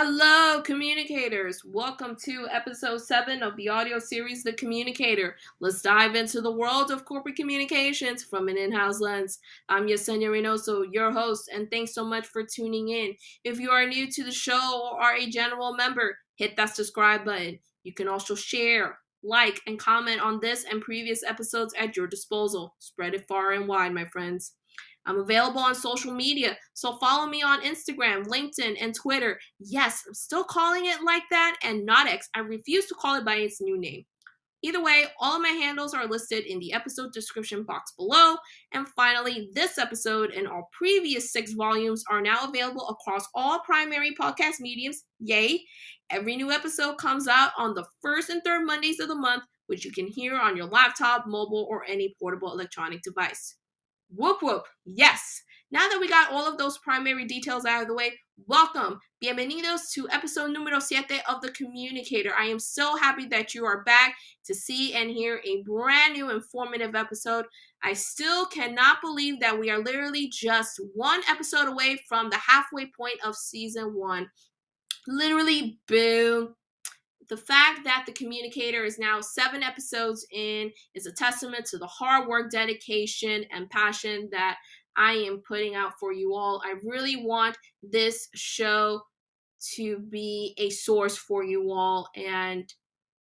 Hello, communicators. Welcome to episode 7 of the audio series, The Communicator. Let's dive into the world of corporate communications from an in-house lens. I'm Yesenia Reinoso, your host, and thanks so much for tuning in. If you are new to the show or are a general member, hit that subscribe button. You can also share, like, and comment on this and previous episodes at your disposal. Spread it far and wide, my friends. I'm available on social media, so follow me on Instagram, LinkedIn, and Twitter. Yes, I'm still calling it like that and not X. I refuse to call it by its new name. Either way, all of my handles are listed in the episode description box below. And finally, this episode and all previous 6 volumes are now available across all primary podcast mediums. Yay! Every new episode comes out on the first and third Mondays of the month, which you can hear on your laptop, mobile, or any portable electronic device. Whoop whoop, yes! Now that we got all of those primary details out of the way, welcome! Bienvenidos to episode numero 7 of The Communicator. I am so happy that you are back to see and hear a brand new informative episode. I still cannot believe that we are literally just one episode away from the halfway point of season 1. Literally, boom. The fact that The Communicator is now 7 episodes in is a testament to the hard work, dedication, and passion that I am putting out for you all. I really want this show to be a source for you all, and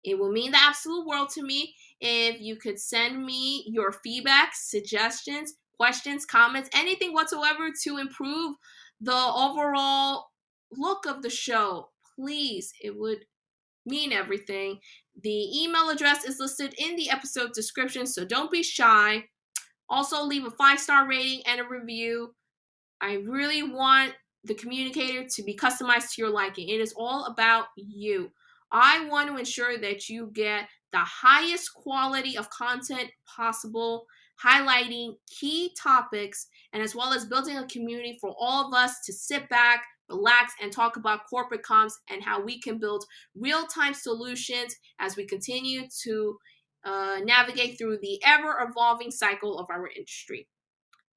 it will mean the absolute world to me if you could send me your feedback, suggestions, questions, comments, anything whatsoever to improve the overall look of the show. Please, it would mean everything. The email address is listed in the episode description, so don't be shy. Also, leave a 5-star rating and a review. I really want The Communicator to be customized to your liking. It is all about you. I want to ensure that you get the highest quality of content possible, highlighting key topics, and as well as building a community for all of us to sit back, relax, and talk about corporate comms and how we can build real-time solutions as we continue to navigate through the ever-evolving cycle of our industry.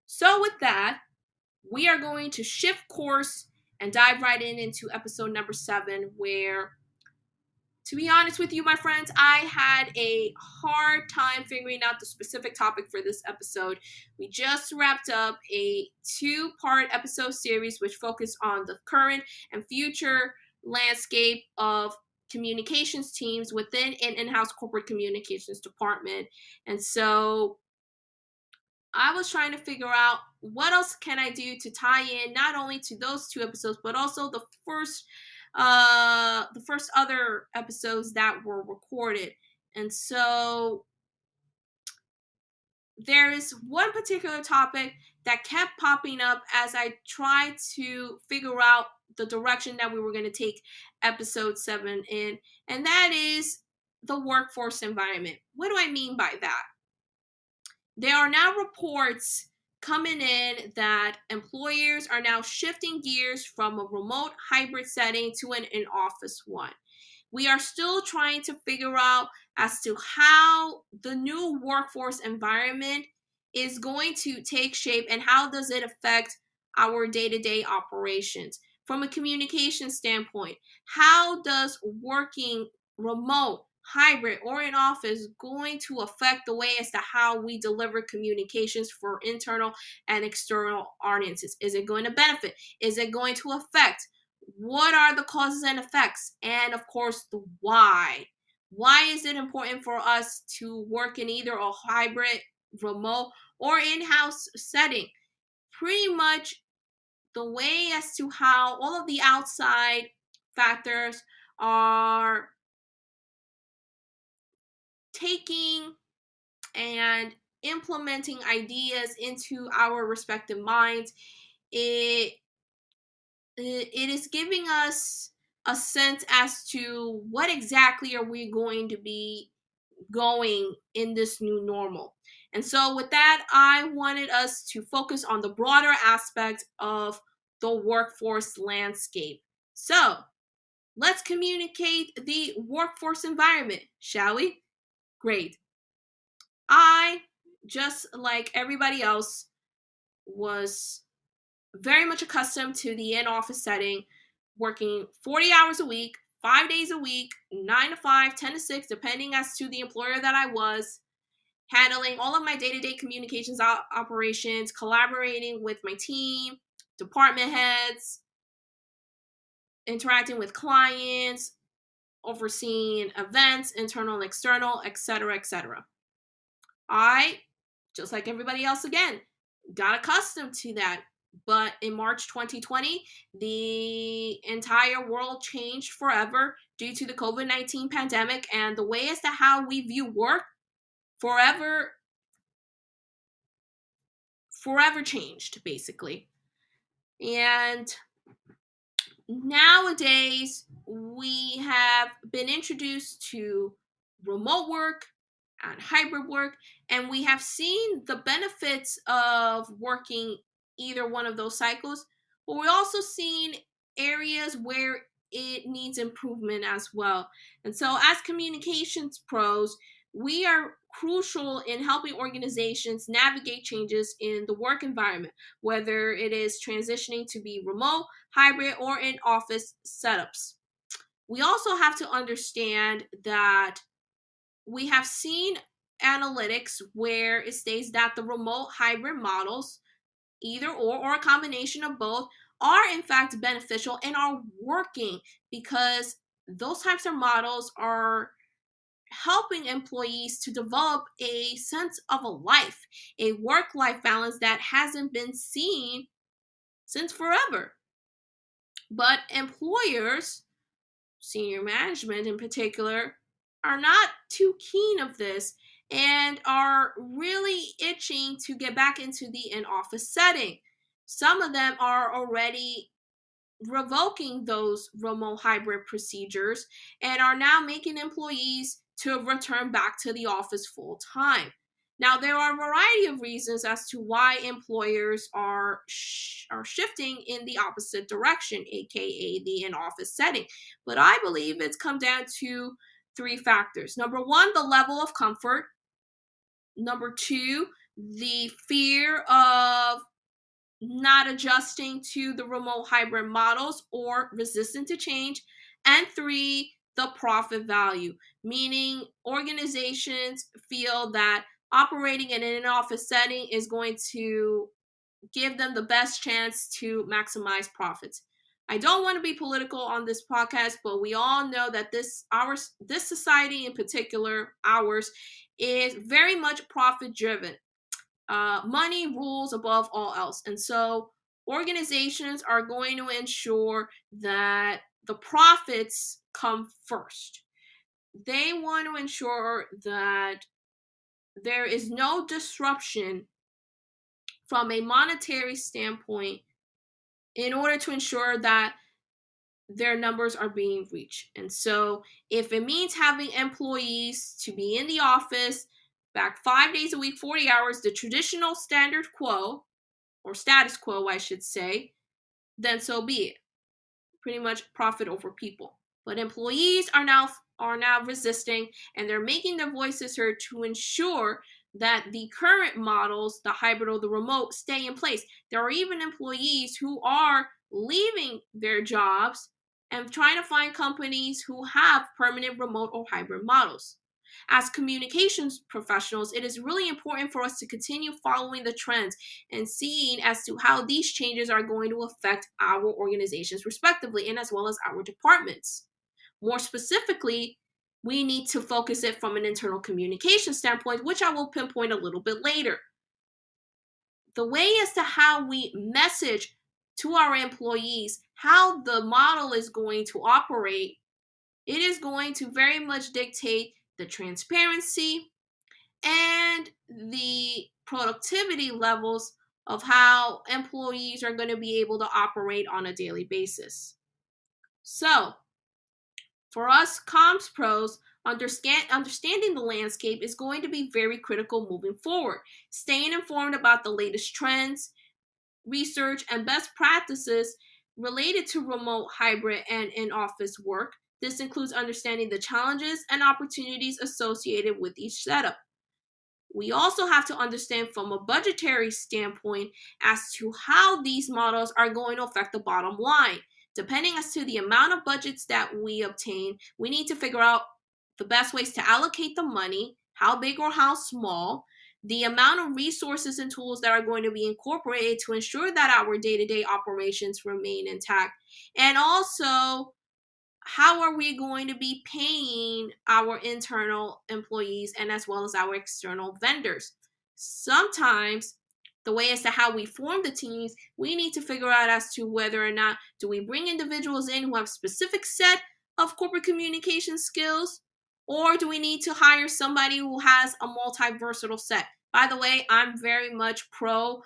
So with that, we are going to shift course and dive right into episode number 7, where, to be honest with you, my friends, I had a hard time figuring out the specific topic for this episode. We just wrapped up a 2-part episode series which focused on the current and future landscape of communications teams within an in-house corporate communications department. And so I was trying to figure out what else can I do to tie in not only to those 2 episodes, but also the first other episodes that were recorded. And so there is one particular topic that kept popping up as I tried to figure out the direction that we were going to take episode 7 in, and that is the workforce environment. What do I mean by that? There are now reports coming in that employers are now shifting gears from a remote hybrid setting to an in-office one. We are still trying to figure out as to how the new workforce environment is going to take shape and how does it affect our day-to-day operations. From a communication standpoint, how does working remote, hybrid, or in office going to affect the way as to how we deliver communications for internal and external audiences? Is it going to benefit? Is it going to affect? What are the causes and effects? And of course, the why. Why is it important for us to work in either a hybrid, remote, or in-house setting? Pretty much the way as to how all of the outside factors are taking and implementing ideas into our respective minds. It is giving us a sense as to what exactly are we going to be going in this new normal. And so with that, I wanted us to focus on the broader aspect of the workforce landscape. So let's communicate the workforce environment, shall we? Great. I, just like everybody else, was very much accustomed to the in-office setting, working 40 hours a week, 5 days a week, 9 to 5, 10 to 6, depending as to the employer that I was, handling all of my day-to-day communications operations, collaborating with my team, department heads, interacting with clients, overseeing events, internal and external, etc., etc. I, just like everybody else again, got accustomed to that. But in March 2020, the entire world changed forever due to the COVID-19 pandemic, and the way as to how we view work forever changed, basically. And nowadays, we have been introduced to remote work and hybrid work, and we have seen the benefits of working either one of those cycles, but we're also seen areas where it needs improvement as well. And so, as communications pros, we are crucial in helping organizations navigate changes in the work environment, whether it is transitioning to be remote, hybrid, or in office setups. We also have to understand that we have seen analytics where it states that the remote hybrid models, either or a combination of both, are in fact beneficial and are working because those types of models are helping employees to develop a sense of a life, a work life balance that hasn't been seen since forever. But employers, senior management in particular, are not too keen of this and are really itching to get back into the in-office setting. Some of them are already revoking those remote hybrid procedures and are now making employees to return back to the office full time. Now, there are a variety of reasons as to why employers are shifting in the opposite direction, aka the in-office setting. But I believe it's come down to three factors. Number one, the level of comfort. Number two, the fear of not adjusting to the remote hybrid models or resistant to change. And three, the profit value, meaning organizations feel that operating in an office setting is going to give them the best chance to maximize profits. I don't want to be political on this podcast, but we all know that this society in particular, ours, is very much profit driven. Money rules above all else. And so organizations are going to ensure that the profits come first. They want to ensure that there is no disruption from a monetary standpoint in order to ensure that their numbers are being reached. And so if it means having employees to be in the office back 5 days a week, 40 hours, the traditional standard quo, or status quo, I should say, then so be it. Pretty much profit over people. But employees are now resisting, and they're making their voices heard to ensure that the current models, the hybrid or the remote, stay in place. There are even employees who are leaving their jobs and trying to find companies who have permanent remote or hybrid models. As communications professionals, it is really important for us to continue following the trends and seeing as to how these changes are going to affect our organizations respectively, and as well as our departments. More specifically, we need to focus it from an internal communication standpoint, which I will pinpoint a little bit later. The way as to how we message to our employees how the model is going to operate, it is going to very much dictate the transparency and the productivity levels of how employees are going to be able to operate on a daily basis. So, for us comms pros, understanding the landscape is going to be very critical moving forward. Staying informed about the latest trends, research, and best practices related to remote, hybrid, and in-office work. This includes understanding the challenges and opportunities associated with each setup. We also have to understand from a budgetary standpoint as to how these models are going to affect the bottom line. Depending as to the amount of budgets that we obtain, we need to figure out the best ways to allocate the money, how big or how small, the amount of resources and tools that are going to be incorporated to ensure that our day-to-day operations remain intact, and also how are we going to be paying our internal employees and as well as our external vendors. Sometimes the way as to how we form the teams, we need to figure out as to whether or not do we bring individuals in who have specific set of corporate communication skills, or do we need to hire somebody who has a multi-versatile set. By the way, I'm very much pro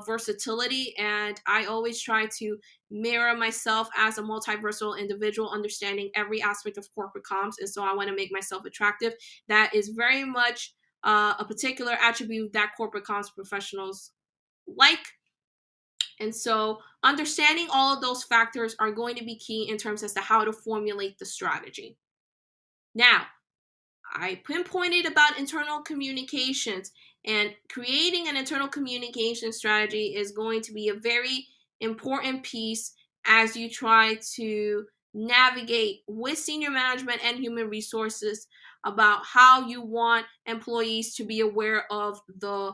versatility, and I always try to mirror myself as a multi-versatile individual, understanding every aspect of corporate comms. And so I want to make myself attractive. That is very much a particular attribute that corporate comms professionals like. And so understanding all of those factors are going to be key in terms as to how to formulate the strategy. Now, I pinpointed about internal communications, and creating an internal communication strategy is going to be a very important piece as you try to navigate with senior management and human resources about how you want employees to be aware of the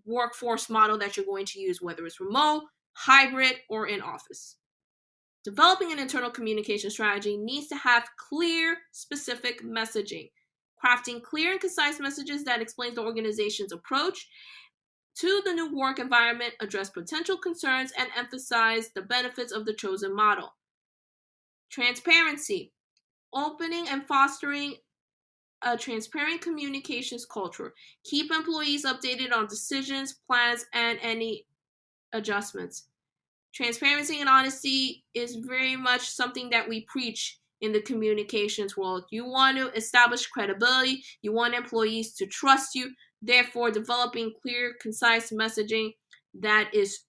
workforce model that you're going to use, whether it's remote, hybrid, or in office. Developing an internal communication strategy needs to have clear, specific messaging. Crafting clear and concise messages that explains the organization's approach to the new work environment, address potential concerns, and emphasize the benefits of the chosen model. Transparency. Opening and fostering a transparent communications culture. Keep employees updated on decisions, plans, and any adjustments. Transparency and honesty is very much something that we preach in the communications world. You want to establish credibility, you want employees to trust you, therefore developing clear, concise messaging that is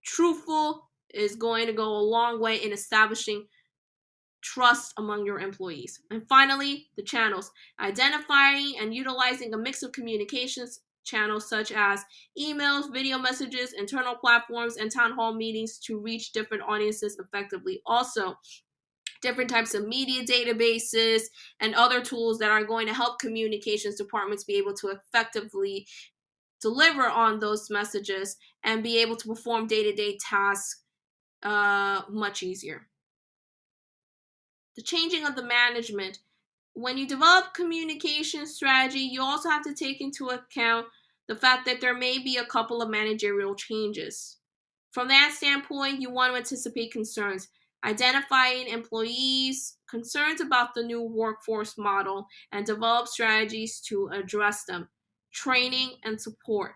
truthful is going to go a long way in establishing trust among your employees. And finally, the channels. Identifying and utilizing a mix of communications channels such as emails, video messages, internal platforms, and town hall meetings to reach different audiences effectively. Also, different types of media databases and other tools that are going to help communications departments be able to effectively deliver on those messages and be able to perform day-to-day tasks much easier. The changing of the management. When you develop communication strategy, you also have to take into account the fact that there may be a couple of managerial changes. From that standpoint, you want to anticipate concerns, identifying employees' concerns about the new workforce model, and develop strategies to address them. Training and support.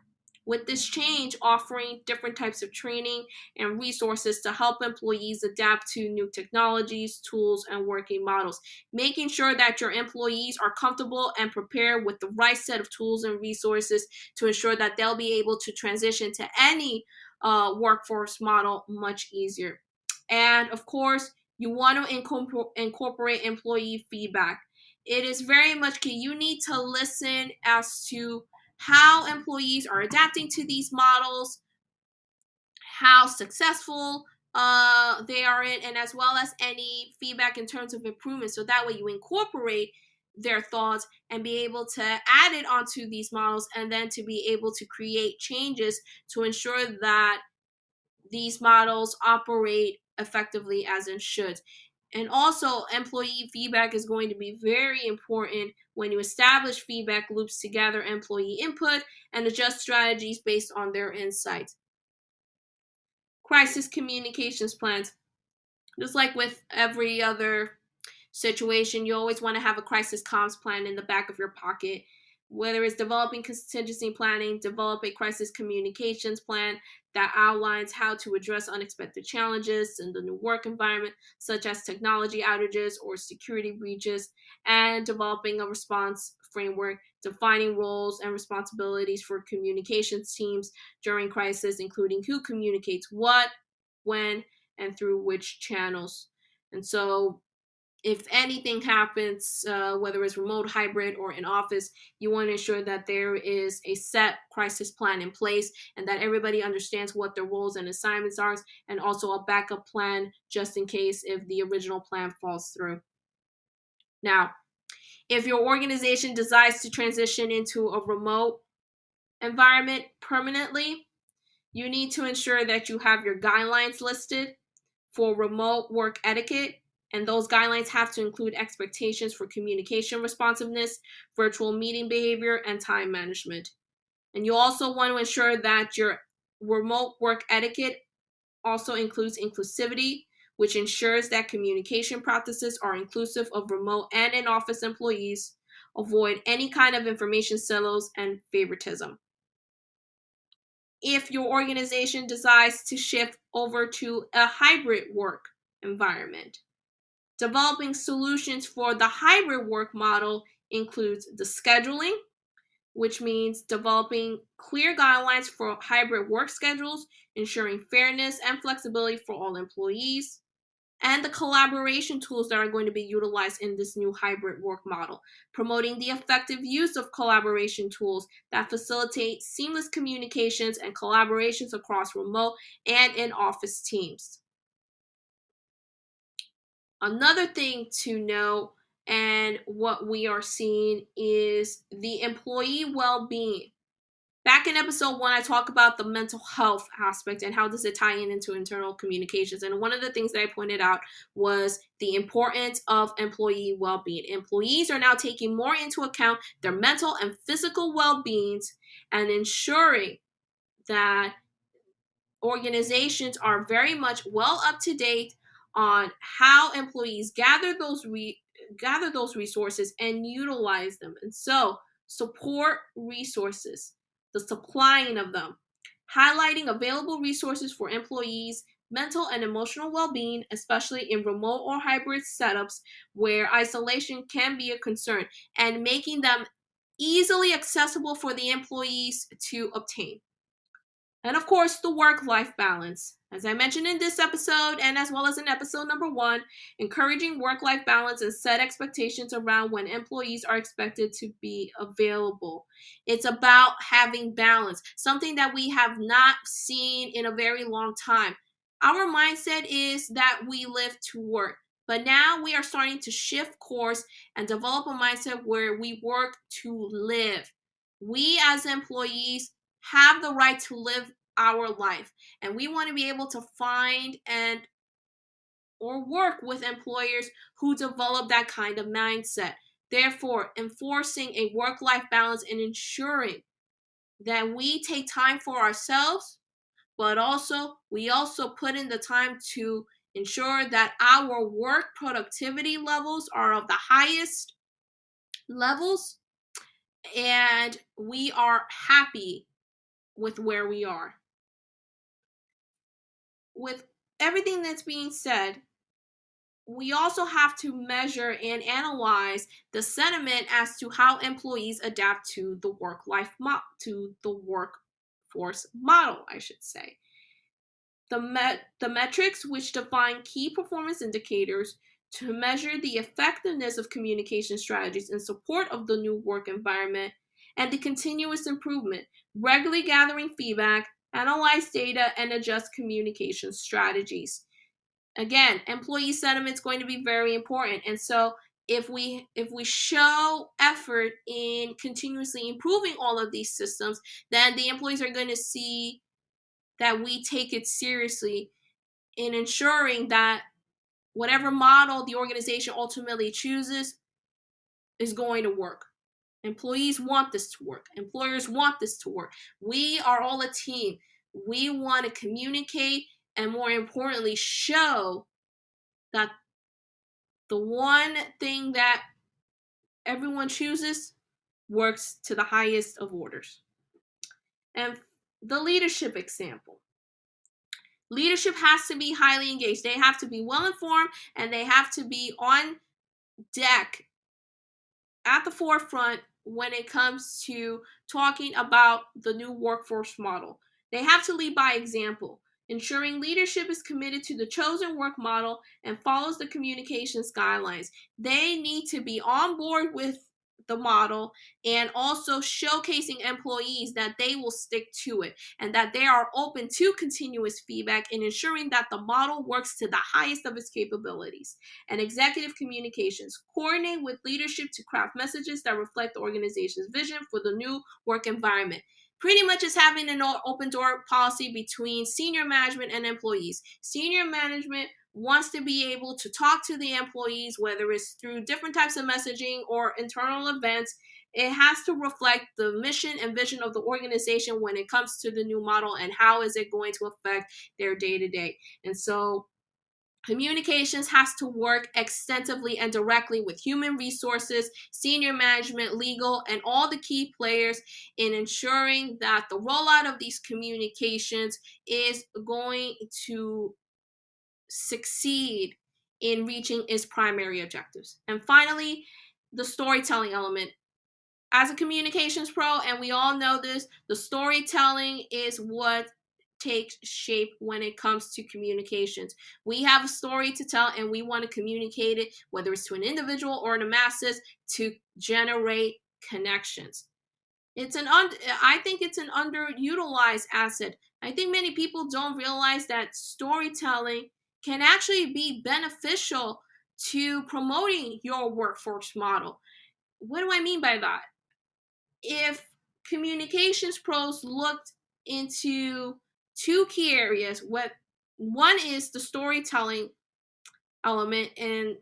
With this change, offering different types of training and resources to help employees adapt to new technologies, tools, and working models. Making sure that your employees are comfortable and prepared with the right set of tools and resources to ensure that they'll be able to transition to any workforce model much easier. And of course, you want to incorporate employee feedback. It is very much key. You need to listen as to how employees are adapting to these models, how successful they are in, and as well as any feedback in terms of improvement. So that way you incorporate their thoughts and be able to add it onto these models, and then to be able to create changes to ensure that these models operate effectively as it should. And also, employee feedback is going to be very important when you establish feedback loops to gather employee input and adjust strategies based on their insights. Crisis communications plans. Just like with every other situation, you always want to have a crisis comms plan in the back of your pocket. Whether it's developing contingency planning, develop a crisis communications plan that outlines how to address unexpected challenges in the new work environment, such as technology outages or security breaches, and developing a response framework, defining roles and responsibilities for communications teams during crisis, including who communicates what, when, and through which channels. And so if anything happens, whether it's remote, hybrid, or in office, you want to ensure that there is a set crisis plan in place and that everybody understands what their roles and assignments are, and also a backup plan just in case if the original plan falls through. Now, if your organization decides to transition into a remote environment permanently, you need to ensure that you have your guidelines listed for remote work etiquette, and those guidelines have to include expectations for communication responsiveness, virtual meeting behavior, and time management. And you also want to ensure that your remote work etiquette also includes inclusivity, which ensures that communication practices are inclusive of remote and in office employees, avoid any kind of information silos and favoritism. If your organization decides to shift over to a hybrid work environment, developing solutions for the hybrid work model includes the scheduling, which means developing clear guidelines for hybrid work schedules, ensuring fairness and flexibility for all employees, and the collaboration tools that are going to be utilized in this new hybrid work model, promoting the effective use of collaboration tools that facilitate seamless communications and collaborations across remote and in-office teams. Another thing to note and what we are seeing is the employee well-being. Back in episode 1, I talk about the mental health aspect and how does it tie in into internal communications. And one of the things that I pointed out was the importance of employee well-being. Employees are now taking more into account their mental and physical well-beings and ensuring that organizations are very much well up to date on how employees gather those resources and utilize them. And so, support resources, the supplying of them, highlighting available resources for employees' mental and emotional well-being, especially in remote or hybrid setups where isolation can be a concern, and making them easily accessible for the employees to obtain. And of course, the work life balance. As I mentioned in this episode, and as well as in episode number 1, encouraging work life balance and set expectations around when employees are expected to be available. It's about having balance, something that we have not seen in a very long time. Our mindset is that we live to work, but now we are starting to shift course and develop a mindset where we work to live. We as employees have the right to live our life, and we want to be able to find and or work with employers who develop that kind of mindset. Therefore, enforcing a work-life balance and ensuring that we take time for ourselves, but also we also put in the time to ensure that our work productivity levels are of the highest levels and we are happy with where we are. With everything that's being said, we also have to measure and analyze the sentiment as to how employees adapt to the to the workforce model, I should say. The metrics which define key performance indicators to measure the effectiveness of communication strategies in support of the new work environment and the continuous improvement, regularly gathering feedback, analyze data, and adjust communication strategies. Again, employee sentiment is going to be very important. And so if we show effort in continuously improving all of these systems, then the employees are going to see that we take it seriously in ensuring that whatever model the organization ultimately chooses is going to work. Employees want this to work. Employers want this to work. We are all a team. We want to communicate and, more importantly, show that the one thing that everyone chooses works to the highest of orders. And the leadership example. Leadership has to be highly engaged. They have to be well informed and they have to be on deck at the forefront when it comes to talking about the new workforce model. They have to lead by example. ensuring leadership is committed to the chosen work model and follows the communications guidelines. They need to be on board with the model and also showcasing employees that they will stick to it and that they are open to continuous feedback and ensuring that the model works to the highest of its capabilities. And executive communications coordinate with leadership to craft messages that reflect the organization's vision for the new work environment. Pretty much is having an open door policy between senior management and employees. Senior management wants to be able to talk to the employees, whether it's through different types of messaging or internal events. It has to reflect the mission and vision of the organization when it comes to the new model and how is it going to affect their day-to-day. And so communications has to work extensively and directly with human resources, senior management, legal, and all the key players in ensuring that the rollout of these communications is going to succeed in reaching its primary objectives. And finally, the storytelling element. As a communications pro, and we all know this, the storytelling is what takes shape when it comes to communications. We have a story to tell and we want to communicate it, whether it's to an individual or the masses, to generate connections. I think it's an underutilized asset. I think many people don't realize that storytelling can actually be beneficial to promoting your workforce model. What do I mean by that? If communications pros looked into two key areas, what one is the storytelling element and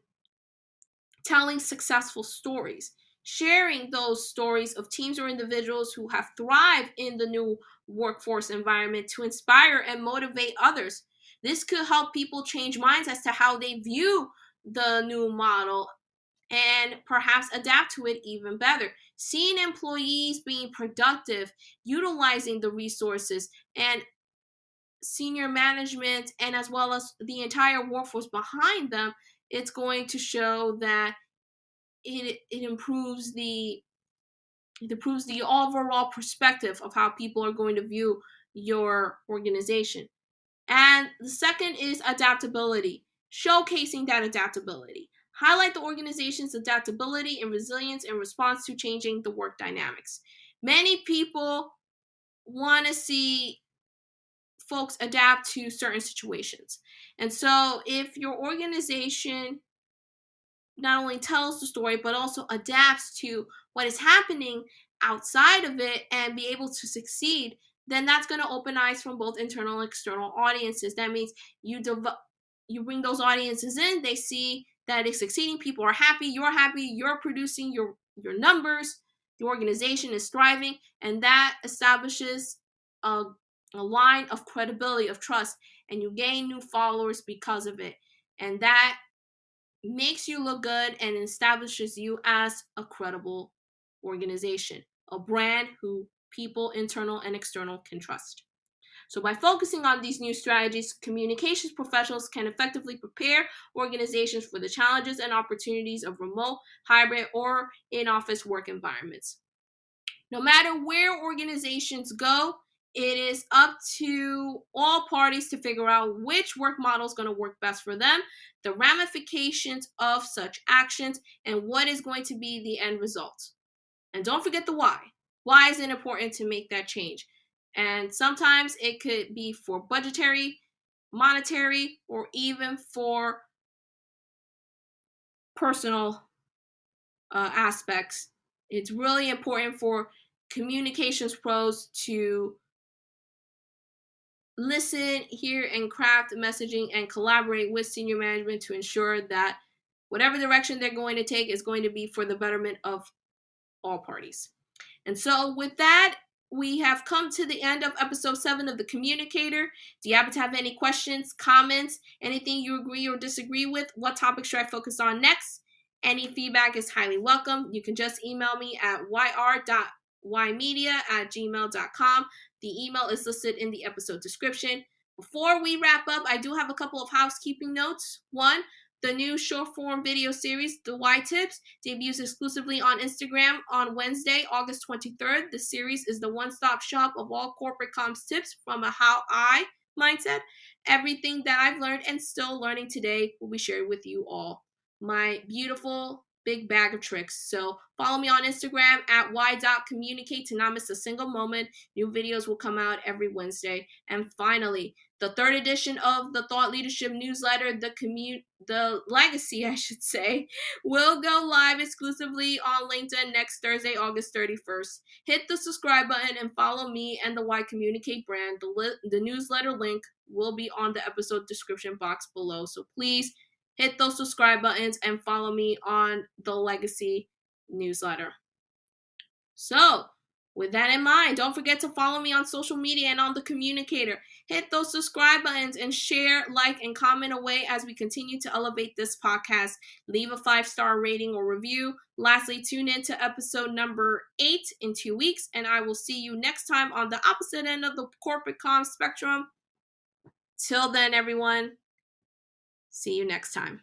telling successful stories, sharing those stories of teams or individuals who have thrived in the new workforce environment to inspire and motivate others. This could help people change minds as to how they view the new model and perhaps adapt to it even better. Seeing employees being productive, utilizing the resources, and senior management, and as well as the entire workforce behind them, it's going to show that it improves the overall perspective of how people are going to view your organization. And the second is adaptability, showcasing that adaptability. Highlight the organization's adaptability and resilience in response to changing the work dynamics. Many people want to see folks adapt to certain situations. And so if your organization not only tells the story, but also adapts to what is happening outside of it and be able to succeed, then that's going to open eyes from both internal and external audiences. That means you bring those audiences in, they see that it's succeeding, people are happy, you're producing your numbers, the organization is thriving, and that establishes a line of credibility, of trust, and you gain new followers because of it. And that makes you look good and establishes you as a credible organization, a brand who people, internal and external, can trust. So by focusing on these new strategies, communications professionals can effectively prepare organizations for the challenges and opportunities of remote, hybrid, or in-office work environments. No matter where organizations go, it is up to all parties to figure out which work model is going to work best for them, the ramifications of such actions, and what is going to be the end result. And don't forget the why. Why is it important to make that change? And sometimes it could be for budgetary, monetary, or even for personal aspects. It's really important for communications pros to listen, hear, and craft messaging and collaborate with senior management to ensure that whatever direction they're going to take is going to be for the betterment of all parties. And so with that, we have come to the end of episode 7 of The Communicator. Do you happen to have any questions, comments, anything you agree or disagree with? What topic should I focus on next? Any feedback is highly welcome. You can just email me at yr.ymedia@gmail.com. The email is listed in the episode description. Before we wrap up, I do have a couple of housekeeping notes. One, the new short-form video series, The Why Tips, debuts exclusively on Instagram on Wednesday, August 23rd. The series is the one-stop shop of all corporate comms tips from a how I mindset. Everything that I've learned and still learning today will be shared with you all. My beautiful big bag of tricks. So follow me on Instagram at y.communicate to not miss a single moment. New videos will come out every Wednesday. And finally, the third edition of the Thought Leadership newsletter, the Legacy, I should say, will go live exclusively on LinkedIn next Thursday, August 31st. Hit the subscribe button and follow me and the Y Communicate brand. The newsletter link will be on the episode description box below. So please hit those subscribe buttons and follow me on the Legacy newsletter. So, with that in mind, don't forget to follow me on social media and on the Communicator. Hit those subscribe buttons and share, like, and comment away as we continue to elevate this podcast. Leave a 5-star rating or review. Lastly, tune in to episode number 8 in 2 weeks, and I will see you next time on the opposite end of the corporate comm spectrum. Till then, everyone, see you next time.